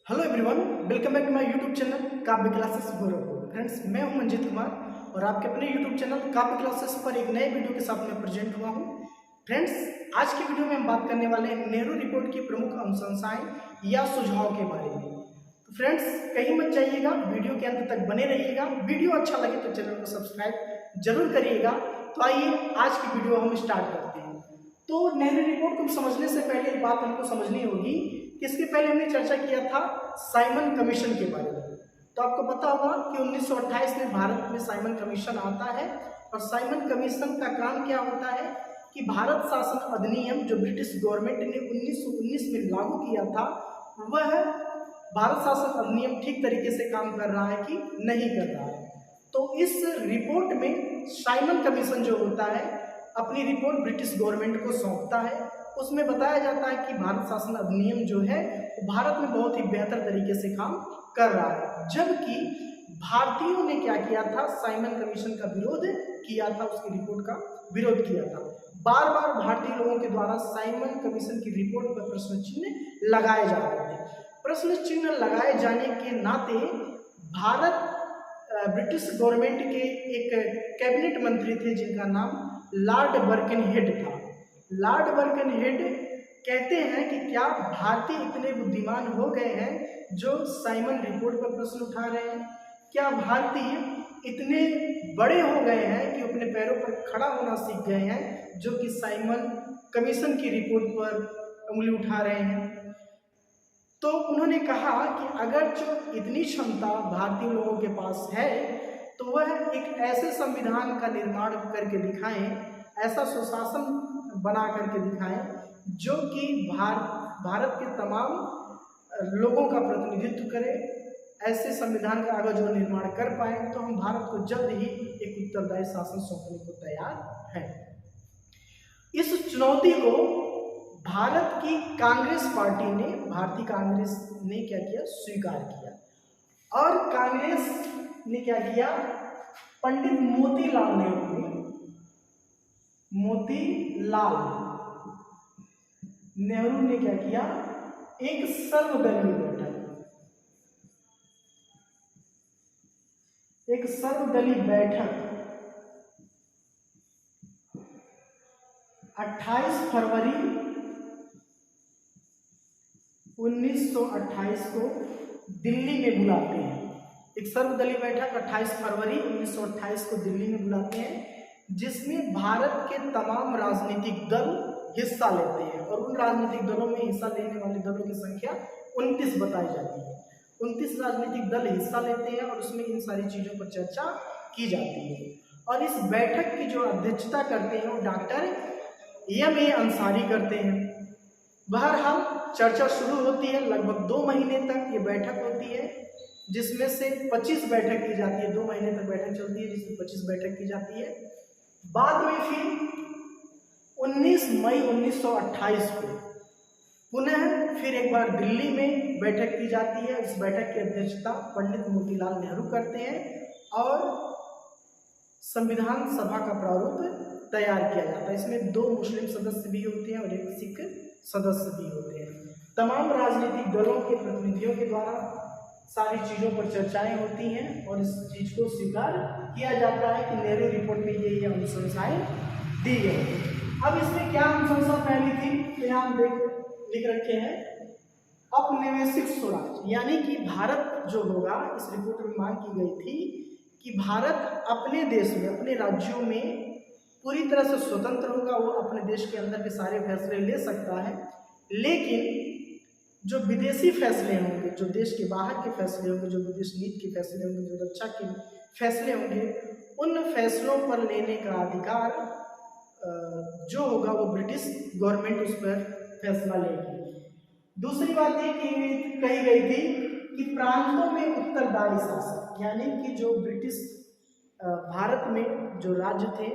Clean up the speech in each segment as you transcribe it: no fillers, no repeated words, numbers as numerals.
Hello everyone, welcome back to my YouTube channel Kavya classes Gorakhpur. Friends, मैं हूं मंजीत कुमार और आपके अपने यूट्यूब चैनल काव्य क्लासेस पर एक नए वीडियो के साथ में प्रेजेंट हुआ हूं। फ्रेंड्स, आज की वीडियो में हम बात करने वाले हैं नेहरू रिपोर्ट की प्रमुख अनुशंसाएं या सुझाव के बारे में। तो फ्रेंड्स, कहीं मत जाइएगा, वीडियो के अंत तक बने रहिएगा। वीडियो अच्छा लगे तो चैनल को सब्सक्राइब जरूर करिएगा। तो आइए आज की वीडियो हम स्टार्ट करते हैं। तो नेहरू रिपोर्ट को समझने से पहले एक बात हमको समझनी होगी कि इसके पहले हमने चर्चा किया था साइमन कमीशन के बारे में। तो आपको पता होगा कि 1928 में भारत में साइमन कमीशन आता है और साइमन कमीशन का काम क्या होता है कि भारत शासन अधिनियम जो ब्रिटिश गवर्नमेंट ने 1919 में लागू किया था, वह भारत शासन अधिनियम ठीक तरीके से काम कर रहा है कि नहीं कर रहा है। तो इस रिपोर्ट में साइमन कमीशन जो होता है अपनी रिपोर्ट ब्रिटिश गवर्नमेंट को सौंपता है। उसमें बताया जाता है कि भारत शासन अधिनियम जो है वो भारत में बहुत ही बेहतर तरीके से काम कर रहा है, जबकि भारतीयों ने क्या किया था, साइमन कमीशन का विरोध किया था, उसकी रिपोर्ट का विरोध किया था। बार बार भारतीय लोगों के द्वारा साइमन कमीशन की रिपोर्ट पर प्रश्न चिन्ह लगाए जा रहे थे। प्रश्न चिन्ह लगाए जाने के नाते भारत ब्रिटिश गवर्नमेंट के एक कैबिनेट मंत्री थे जिनका नाम लॉर्ड बर्किनहेड था। लॉर्ड बर्किनहेड कहते हैं कि क्या भारतीय इतने बुद्धिमान हो गए हैं जो साइमन रिपोर्ट पर प्रश्न उठा रहे हैं? क्या भारतीय इतने बड़े हो गए हैं कि अपने पैरों पर खड़ा होना सीख गए हैं जो कि साइमन कमीशन की रिपोर्ट पर उंगली उठा रहे हैं? तो उन्होंने कहा कि अगर जो इतनी क्षमता भारतीय लोगों के पास है तो वह एक ऐसे संविधान का निर्माण करके दिखाएं, ऐसा सुशासन बना करके दिखाएं जो कि भारत के तमाम लोगों का प्रतिनिधित्व करे। ऐसे संविधान का अगर जो निर्माण कर पाए तो हम भारत को जल्द ही एक उत्तरदायी शासन सौंपने को तैयार हैं। इस चुनौती को भारत की कांग्रेस पार्टी ने, भारतीय कांग्रेस ने क्या किया, स्वीकार किया। और कांग्रेस ने क्या किया, पंडित मोतीलाल नेहरू ने क्या किया, एक सर्वदलीय बैठक 28 फरवरी 1928 को दिल्ली में बुलाते हैं। एक सर्वदलीय बैठक 28 फरवरी 1928 को दिल्ली में बुलाते हैं, जिसमें भारत के तमाम राजनीतिक दल हिस्सा लेते हैं। और उन राजनीतिक दलों में हिस्सा लेने वाले दलों की संख्या 29 बताई जाती है। 29 राजनीतिक दल हिस्सा लेते हैं और उसमें इन सारी चीज़ों पर चर्चा की जाती है। और इस बैठक की जो अध्यक्षता करते हैं वो डॉक्टर एम.ए. अंसारी करते हैं। बहरहाल चर्चा शुरू होती है, लगभग 2 महीने तक ये बैठक होती है, जिसमें से 25 बैठक की जाती है। 2 महीने तक बैठक चलती है जिसमें 25 बैठक की जाती है। बाद में फिर 19 मई 1928 को पुनः फिर एक बार दिल्ली में बैठक की जाती है। इस बैठक की अध्यक्षता पंडित मोतीलाल नेहरू करते हैं और संविधान सभा का प्रारूप तैयार किया जाता है। इसमें 2 मुस्लिम सदस्य भी होते हैं और एक सिख सदस्य भी होते हैं। तमाम राजनीतिक दलों के प्रतिनिधियों के द्वारा सारी चीज़ों पर चर्चाएं होती हैं और इस चीज़ को स्वीकार किया जाता है कि नेहरू रिपोर्ट में ये अनुशंसाएं दी गई। अब इसमें क्या अनुशंसा पहली थी, तो यहाँ लिख रखे हैं औपनिवेशिक स्वराज, यानी कि भारत जो होगा, इस रिपोर्ट में मांग की गई थी कि भारत अपने देश में, अपने राज्यों में पूरी तरह से स्वतंत्र होगा। वो अपने देश के अंदर के सारे फैसले ले सकता है, लेकिन जो विदेशी फैसले होंगे, जो देश के बाहर के फैसले होंगे, जो विदेश नीति के फैसले होंगे, जो रक्षा के फैसले होंगे, उन फैसलों पर लेने का अधिकार जो होगा वो ब्रिटिश गवर्नमेंट उस पर फैसला लेगी। दूसरी बात ये कही गई थी कि प्रांतों में उत्तरदायी शासन, यानी कि जो ब्रिटिश भारत में जो राज्य थे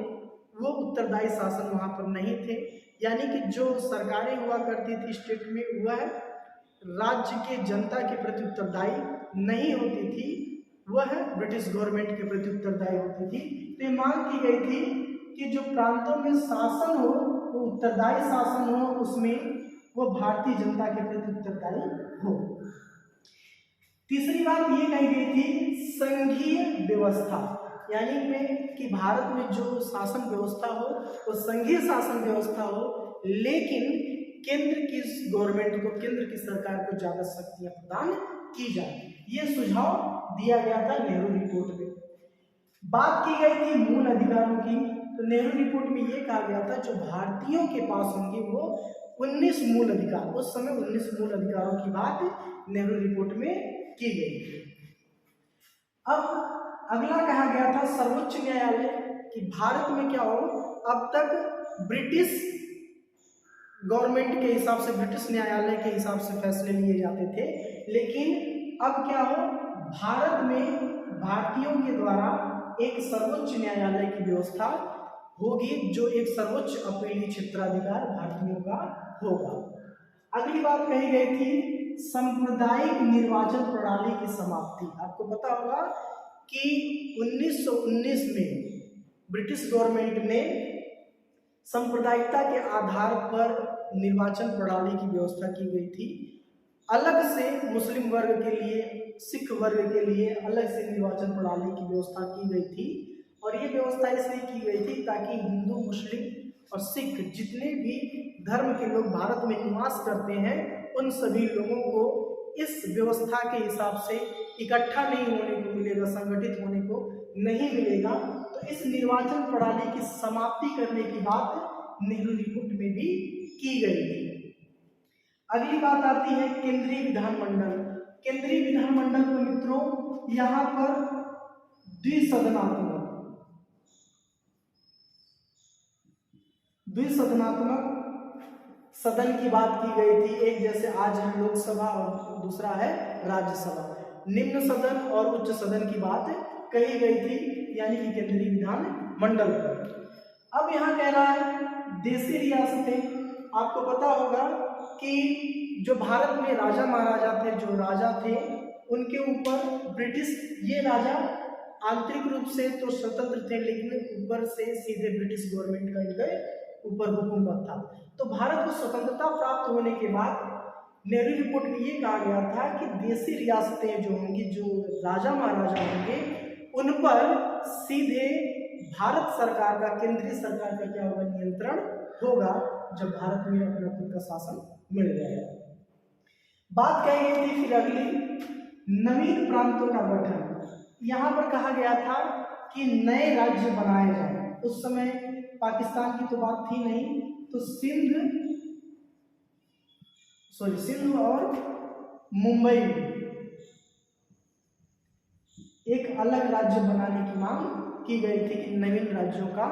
वो उत्तरदायी शासन वहाँ पर नहीं थे, यानी कि जो सरकारें हुआ करती थी स्टेट में, वह राज्य के जनता के प्रति उत्तरदायी नहीं होती थी, वह ब्रिटिश गवर्नमेंट के प्रति उत्तरदायी होती थी। तो ये मांग की गई थी कि जो प्रांतों में शासन हो वो उत्तरदायी शासन हो, उसमें वो भारतीय जनता के प्रति उत्तरदायी हो। तीसरी बात ये कही गई थी संघीय व्यवस्था, यानी में कि भारत में जो शासन व्यवस्था हो वो संघीय शासन व्यवस्था हो, लेकिन केंद्र की गवर्नमेंट को, केंद्र की सरकार को ज्यादा शक्तियां प्रदान की जाए, ये सुझाव दिया गया था नेहरू रिपोर्ट में। बात की गई थी मूल अधिकारों की, तो नेहरू रिपोर्ट में ये कहा गया था जो भारतीयों के पास होंगे वो 19 मूल अधिकार, उस समय 19 मूल अधिकारों की बात नेहरू रिपोर्ट में की गई थी। अब अगला कहा गया था सर्वोच्च न्यायालय कि भारत में क्या हो, अब तक ब्रिटिश गवर्नमेंट के हिसाब से, ब्रिटिश न्यायालय के हिसाब से फैसले लिए जाते थे, लेकिन अब क्या हो, भारत में भारतीयों के द्वारा एक सर्वोच्च न्यायालय की व्यवस्था होगी, जो एक सर्वोच्च अपीलीय क्षेत्राधिकार भारतीयों का होगा। अगली बात कही गई थी सांप्रदायिक निर्वाचन प्रणाली की समाप्ति। आपको पता होगा कि 1919 में ब्रिटिश गवर्नमेंट ने सांप्रदायिकता के आधार पर निर्वाचन प्रणाली की व्यवस्था की गई थी। अलग से मुस्लिम वर्ग के लिए, सिख वर्ग के लिए अलग से निर्वाचन प्रणाली की व्यवस्था की गई थी, और ये व्यवस्था इसलिए की गई थी ताकि हिंदू, मुस्लिम और सिख जितने भी धर्म के लोग भारत में निवास करते हैं उन सभी लोगों को इस व्यवस्था के हिसाब से इकट्ठा नहीं होने को मिलेगा, संगठित होने को नहीं मिलेगा। तो इस निर्वाचन प्रणाली की समाप्ति करने की बात नेहरू रिपोर्ट में भी की गई थी। अगली बात आती है केंद्रीय विधानमंडल। केंद्रीय विधानमंडल में मित्रों यहाँ पर द्विसदनात्मक सदन की बात की गई थी। एक जैसे आज है लोकसभा और दूसरा है राज्यसभा। निम्न सदन और उच्च सदन की बात कही गई थी, यानी कि केंद्रीय विधानमंडल पर। अब यहाँ कह रहा है देशी रियासतें। आपको पता होगा कि जो भारत में राजा महाराजा थे, जो राजा थे, उनके ऊपर ब्रिटिश, ये राजा आंतरिक रूप से तो स्वतंत्र थे, लेकिन ऊपर से सीधे ब्रिटिश गवर्नमेंट का इनके ऊपर हुकूमत था। तो भारत को स्वतंत्रता प्राप्त होने के बाद नेहरू रिपोर्ट में ये कहा गया था कि देशी रियासतें जो होंगी, जो राजा महाराजा होंगे, उन पर सीधे भारत सरकार का, केंद्रीय सरकार का क्या होगा, नियंत्रण होगा, जब भारत में अपना खुद का शासन मिल जाएगा। बात कही गई थी फिर अगली नवीन प्रांतों का गठन। यहाँ पर कहा गया था कि नए राज्य बनाए जाए। उस समय पाकिस्तान की तो बात थी नहीं, तो सिंध और मुंबई एक अलग राज्य बनाने की मांग की गई थी कि नवीन राज्यों का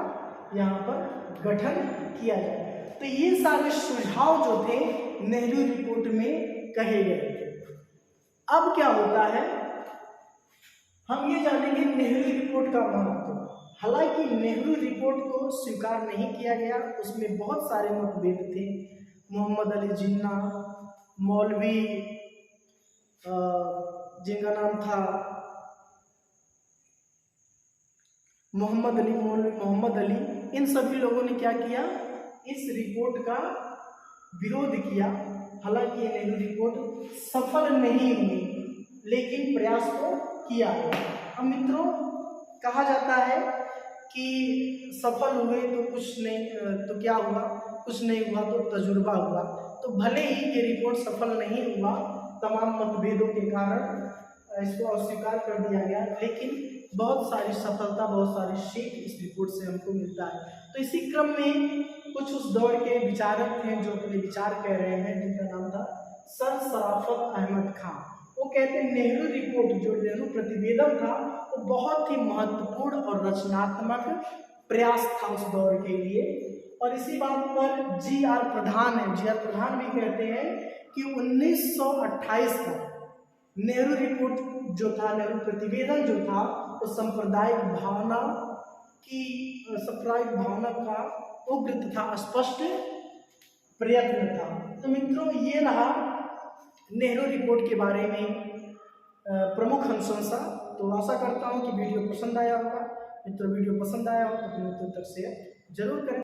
यहाँ पर गठन किया जाए। तो ये सारे सुझाव जो थे नेहरू रिपोर्ट में कहे गए थे। अब क्या होता है, हम ये जानेंगे नेहरू रिपोर्ट का महत्व। हालांकि नेहरू रिपोर्ट को स्वीकार नहीं किया गया, उसमें बहुत सारे मतभेद थे। मोहम्मद अली जिन्ना, मौलवी जिनका नाम था मोहम्मद अली, इन सभी लोगों ने क्या किया, इस रिपोर्ट का विरोध किया। हालांकि ये नेहरू रिपोर्ट सफल नहीं हुई, लेकिन प्रयास तो किया। अब मित्रों कहा जाता है कि सफल हुए तो कुछ नहीं, तो क्या हुआ, कुछ नहीं हुआ तो तजुर्बा हुआ। तो भले ही ये रिपोर्ट सफल नहीं हुआ, तमाम मतभेदों के कारण इसको अस्वीकार कर दिया गया, लेकिन बहुत सारी सफलता, बहुत सारी सीख इस रिपोर्ट से हमको मिलता है। तो इसी क्रम में कुछ उस दौर के विचारक थे जो अपने विचार कह रहे हैं, जिनका नाम था सर शराफत अहमद खान। वो कहते हैं नेहरू रिपोर्ट, जो नेहरू प्रतिवेदन था, वो बहुत ही महत्वपूर्ण और रचनात्मक प्रयास था उस दौर के लिए। और इसी बात पर जी.आर. प्रधान है, जी.आर. प्रधान भी कहते हैं कि 1928 का नेहरू रिपोर्ट जो था, नेहरू प्रतिवेदन जो था, वो सांप्रदायिक भावना का उग्र तथा स्पष्ट प्रयत्न था। तो मित्रों ये रहा नेहरू रिपोर्ट के बारे में प्रमुख अनुशंसा। तो आशा करता हूँ कि वीडियो पसंद आया होगा। मित्रों वीडियो पसंद आया हो तो अपने मित्रों तक शेयर जरूर करें।